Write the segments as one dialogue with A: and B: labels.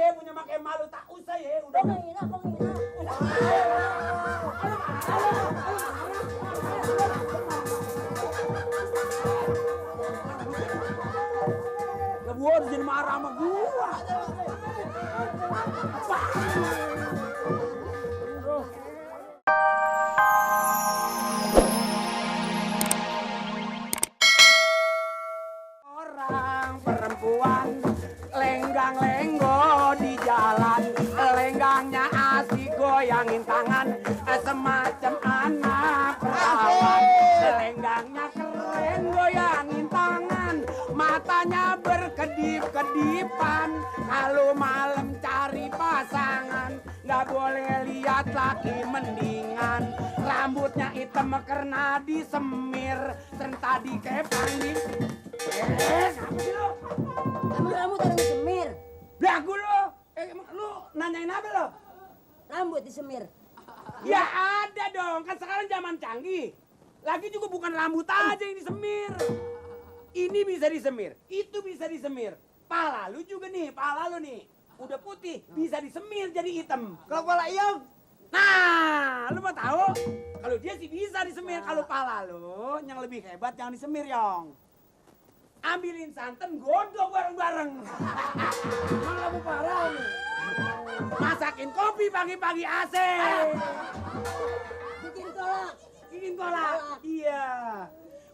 A: ya punya makai malu, tak usah ya. Udah
B: Penghina.
A: Ya gua harus jadi marah sama gua. Orang perempuan lenggang-lenggo di jalan, lenggangnya asik goyangin tangan, semacam anak perawan. Lenggangnya keren goyangin tangan, matanya berkedip-kedipan. Kalau malam cari pasangan, nggak boleh lihat laki mendingan. Rambutnya hitam karena disemir, serta dikepang di... apa sih lo?
B: Emang rambut ada disemir?
A: Belagu lo! Emang lu nanyain apa lo?
B: Rambut disemir.
A: Ya ada dong, kan sekarang zaman canggih. Lagi juga bukan rambut aja yang disemir. Ini bisa disemir, itu bisa disemir. Pala lu juga nih, pala lu nih. Udah putih, bisa disemir jadi hitam.
C: Kalau pala Iyong,
A: Nah, lu mau tahu? Kalau dia sih bisa disemir, kalau pala lu yang lebih hebat yang disemir, Yong. Ambilin santan, godok bareng-bareng.
C: malah mau parah nih.
A: Masakin kopi pagi-pagi AC.
B: Bikin kolak.
A: Bikin kolak. Iya.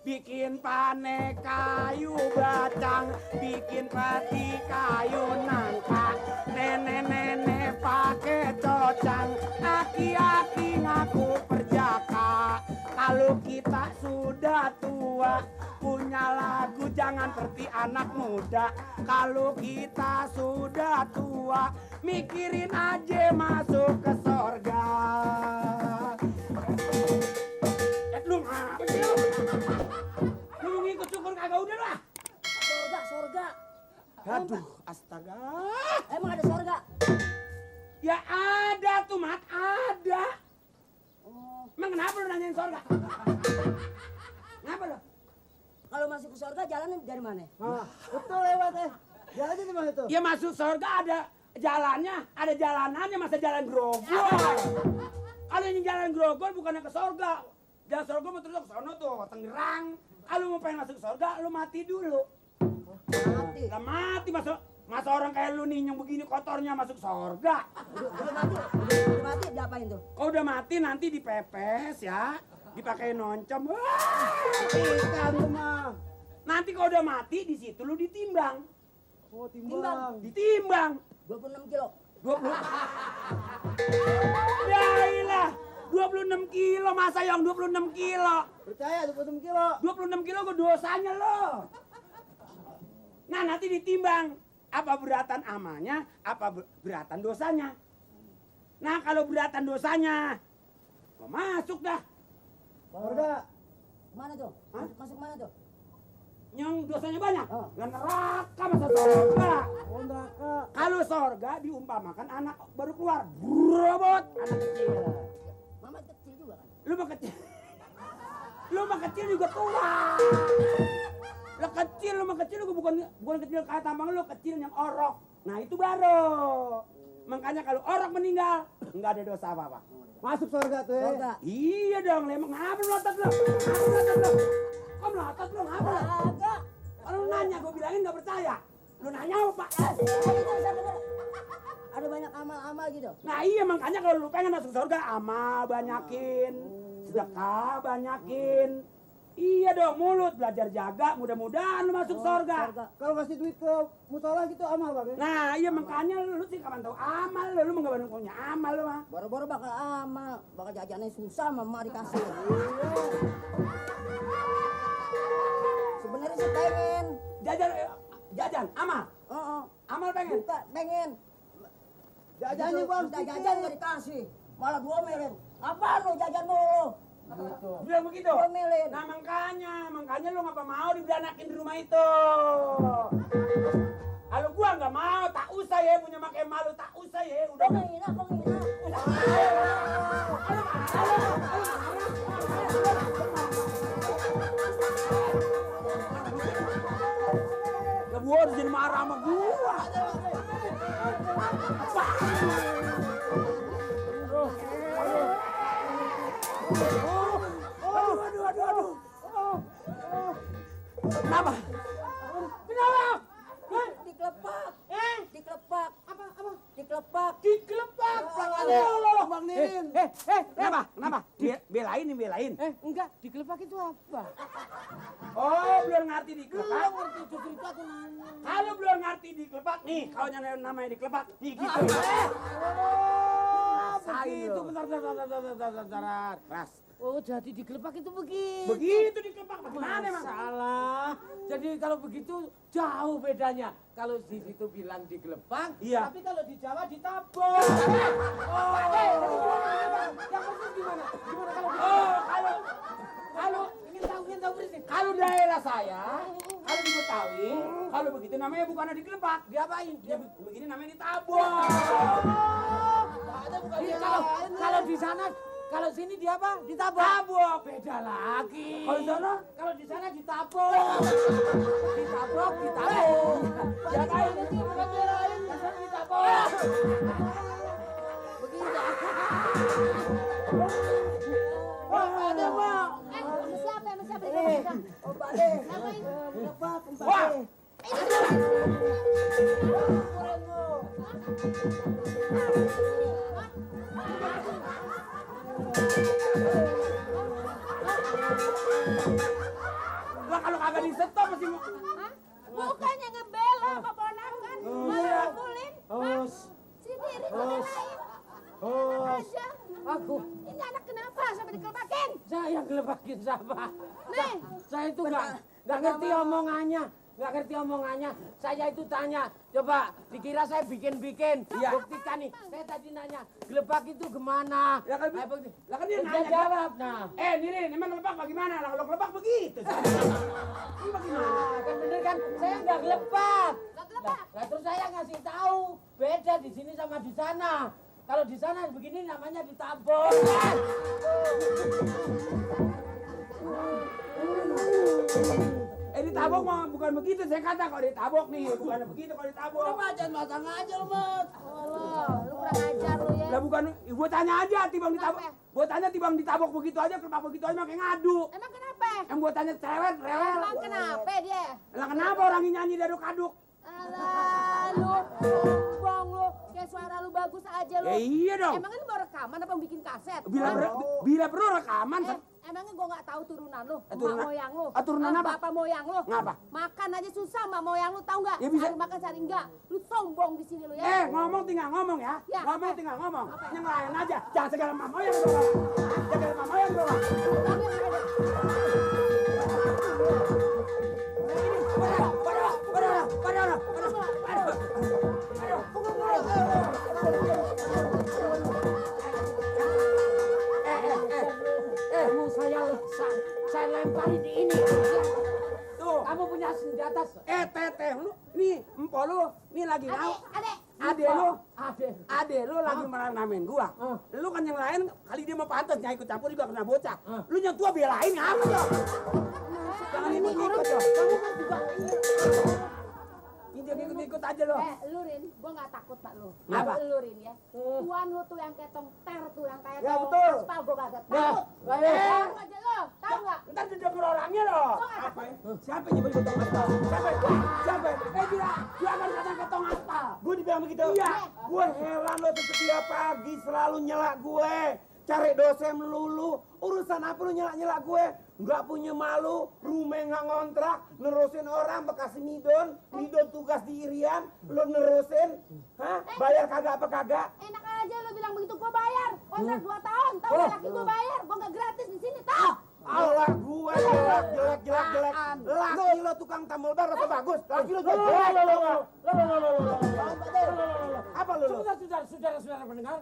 A: Bikin pane kayu bacang, bikin peti kayu nangka, nenek-nenek pakai cocang, aki-aki ngaku perjaka. Kalau kita sudah tua, punya lagu jangan seperti anak muda. Kalau kita sudah tua, mikirin aja masuk ke sorga. Lu apa sih lu? Lu mau ngikut syukur kagak udah lah.
B: Sorga.
A: Aduh, astaga.
B: Emang ada sorga?
A: Ya ada tuh, Mat, ada.
B: Oh,
A: Emang kenapa lu nanyain sorga? Kenapa lu?
B: kalau masuk ke sorga jalannya dari mana?
C: Nah, betul lewat jalannya di mana tuh?
A: Ya masuk sorga ada jalannya, ada jalanannya, masa jalan grogol. Kalau yang jalan grogol bukannya ke sorga. Jalan sorga mau terus ke sono tuh, Tangerang. Kalau mau pengen masuk sorga, lu mati dulu.
B: Mati.
A: Lah mati masa orang kayak lu nih yang begini kotornya masuk sorga.
B: Udah mati diapain tuh?
A: Kalau udah mati nanti dipepes ya, dipakai noncom.
C: Ikan tuh mah.
A: Nanti kalau udah mati di situ lu ditimbang.
C: Oh timbang.
A: Ditimbang.
B: 26 kilo.
A: 20. Ya ilah, 26 kilo masa yang 26 kilo.
C: Percaya 26 kilo.
A: 26 kilo gue dosanya lo. Nah nanti ditimbang apa beratan amalnya, apa beratan dosanya. Nah kalau beratan dosanya, lo masuk dah.
C: Sorga.
B: Mana tuh?
A: Hah?
B: Masuk mana tuh?
A: Yang dosanya banyak,
B: Oh.
A: lah neraka masa sorga.
C: Oh neraka.
A: Kalau sorga diumpamakan anak baru keluar, robot anak kecil.
B: Mama kecil juga kan?
A: Lu mah kecil, lu mah kecil juga tua. Lu mah kecil, lu bukan kecil kayak tampang lu, kecil yang orok. Nah itu baru. Makanya kalau orok meninggal, nggak ada dosa apa-apa.
C: Masuk sorga tuh
B: Sorga.
A: Iya dong, emang ngapa melotot lu? Kok melotot lu? Ngapa lu?
B: Agak.
A: Kalau lu nanya, gue bilangin nggak percaya. Lu nanya apa, Pak?
B: Ada banyak amal-amal gitu.
A: Nah iya makanya kalau lu pengen masuk surga, amal banyakin, sedekah banyakin. Iya dong, mulut belajar jaga, mudah-mudahan lu masuk surga.
C: Kalau kasih duit ke musola gitu amal bang.
A: Nah iya makanya lu sih kapan tahu amal lu mah gak punya amal lu mah.
B: Boro-boro bakal amal, bakal jajannya susah mama dikasih. Sebenarnya sih pengen.
A: Jajan, amal,
B: Oh,
A: amal pengen.
B: buka pengen.
C: Jajannya bang.
B: Minta jajan nggak dikasih, malah diomelin. Apaan lu jajan mulu?
C: Gitu.
A: Bilang begitu.
B: Diomelin.
A: Nah makanya lu ngapa mau diberanakin di rumah itu. Kalau gua nggak mau, tak usah ya punya makai malu, tak usah ya. Udah.
B: Penghina.
A: Ya gua harus jadi marah sama gua. Kenapa? Kenapa?
B: Dikelepak.
A: Eh?
B: Dikelepak.
C: Apa?
B: Dikelepak.
A: Dikelepak.
C: Bang Nirin.
A: Kenapa? Kenapa? Belain nih, belain.
C: Enggak, dikelepak itu apa?
A: Oh, belum ngerti dikelepak.
C: Belum ngerti, justru itu aku nanya.
A: Kalau belum ngerti dikelepak, nih, kalau namanya dikelepak, nih gitu.
C: Begitu, bentar.
A: Ras.
C: Oh, jadi dikelepak itu begitu.
A: Begitu dikelepak, bagaimana emang?
C: Salah. Jadi kalau begitu jauh bedanya. Kalau di situ bilang digelepak,
A: Iya.
C: tapi kalau di Jawa ditabok. Oh, yang persis gimana? Gimana kalau
A: Kalau
C: ingin tahu persis?
A: kalau daerah saya, kalau di Betawi, kalau begitu namanya bukan dikelepak.
C: Diapain?
A: Ya begini namanya ditabok.
C: Kalau di sana, kalau sini dia apa? Ditabok.
A: Tabok.
C: Beda lagi.
A: Kalau di sana?
C: Kalau di sana ditabok. Ditabok.
A: Ya kayak
C: Di sana ditabok. Begitu. Wah, ada Mak.
D: Sama siapa dikelepak?
B: Oh, Pak De.
D: Ngapain?
B: Dikelepak, Pak
A: Wah.
B: De.
A: Lah kalau kagak disetop mesti mau.
D: Hah? Bukannya ngebela keponakan, malah pukulin. Hah? Sendiri belain. Aja.
C: Aku,
D: Ini anak kenapa sampai dikelepakin?
C: saya gelepakin siapa?
D: Nih.
C: Saya itu nggak ngerti omongannya. Nggak ngerti omongannya. Saya itu tanya, coba dikira saya bikin-bikin.
A: Iya.
C: Buktikan nih. Saya tadi nanya, gelebak itu gimana?
A: Ya kan,
C: Saya bukti.
A: lah kan dia
C: Dia
A: nanya.
C: jawab, nah.
A: Nirin, emang gelepak bagaimana? Lah kalau gelepak begitu. Ini bagaimana?
C: Nah, kan bener kan? Saya nggak gelepak.
D: Nggak gelepak.
C: Nah, terus saya ngasih tahu beda di sini sama di sana. Kalau di sana begini namanya ditabok.
A: Ditabok mah bukan begitu. Saya kata kalau ditabok nih, bukan begitu kalau ditabok.
C: Jangan matang aja lu, Mat.
D: Allah, lu kurang ajar lu ya.
A: Lah bukan, gua tanya aja timbang ditabok.
D: Kenapa?
A: Gua tanya timbang ditabok begitu aja, kelepak begitu aja makin ngadu.
D: Emang kenapa?
A: Yang gua tanya cerewet, rewel.
D: Emang kenapa dia?
A: Lah kenapa orang ini nyanyi daduk-kaduk?
D: Alah, lu bong lu. Kayak suara lu bagus aja lu.
A: Ya iya dong.
D: Emang ini mau rekaman apa bikin kaset?
A: Bila,
D: Hah?
A: bila perlu rekaman.
D: Emangnya gua nggak tahu turunan lu,
A: Turunan-
D: mak moyang lu,
A: turunan apa?
D: bapak moyang lu.
A: Ngapa?
D: Makan aja susah mak moyang lu, tahu nggak?
A: Ya bisa.
D: Cari makan cari enggak. Lu sombong di sini lu ya.
A: Ngomong tinggal ngomong ya.
D: Ya,
A: Ngomong
D: apa?
A: tinggal ngomong.
D: Apa?
A: Yang lain aja. Jangan segala mama yang doang. Jangan segala mama yang doang.
C: Kamu saya lemparin di ini.
A: Tuh.
C: Kamu punya senjata.
A: Teteh lu, nih empok lu, nih lagi
D: Adek,
A: mau.
D: adek.
A: Ade lu lagi meranamin gua. Lu kan yang lain kali dia mau pantas ikut campur juga kena bocah. Lu yang tua belain apa dong? Jangan ikut-ikut dong.
C: Kamu kan juga
A: Ini ikut-ikut aja lo.
D: Lu Rin, gua nggak takut pak lu.
A: Kenapa?
D: Lu Rin ya. Tuan lu tuh yang ketong ter tuh yang kayak
C: Ya,
D: tong
C: betul.
D: aspal gua kagak
C: Ya,
D: takut.
C: baik.
D: Tahu aja lo, tahu nggak?
A: Ntar didengar orangnya loh. Apa ya? Siapa yang nyebut ketong aspal? Siapa? Siapa? Dia akan kata ketong aspal.
E: Gue dibilang begitu?
A: Iya.
E: Gue heran lo tuh setiap pagi selalu nyela gue. Cari dosen melulu. Urusan apa lu nyela-nyela gue? Nggak punya malu, rumah nggak ngontrak, nerusin orang bekasi midon tugas di Irian, lu nerusin, hah? Bayar kagak apa kagak?
D: Enak aja lu bilang begitu, gua bayar. Kontrak 2 tahun, tahu nggak laki gua bayar, gua nggak gratis di sini, tahu?
E: Allah gue jelek. Laki lo tukang tambal ban rasa bagus, laki lo jelek. Apa lu?
C: Saudara pendengar.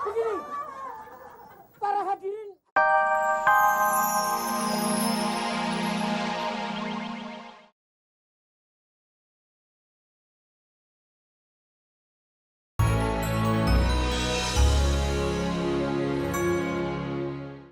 C: Begini, para hadirin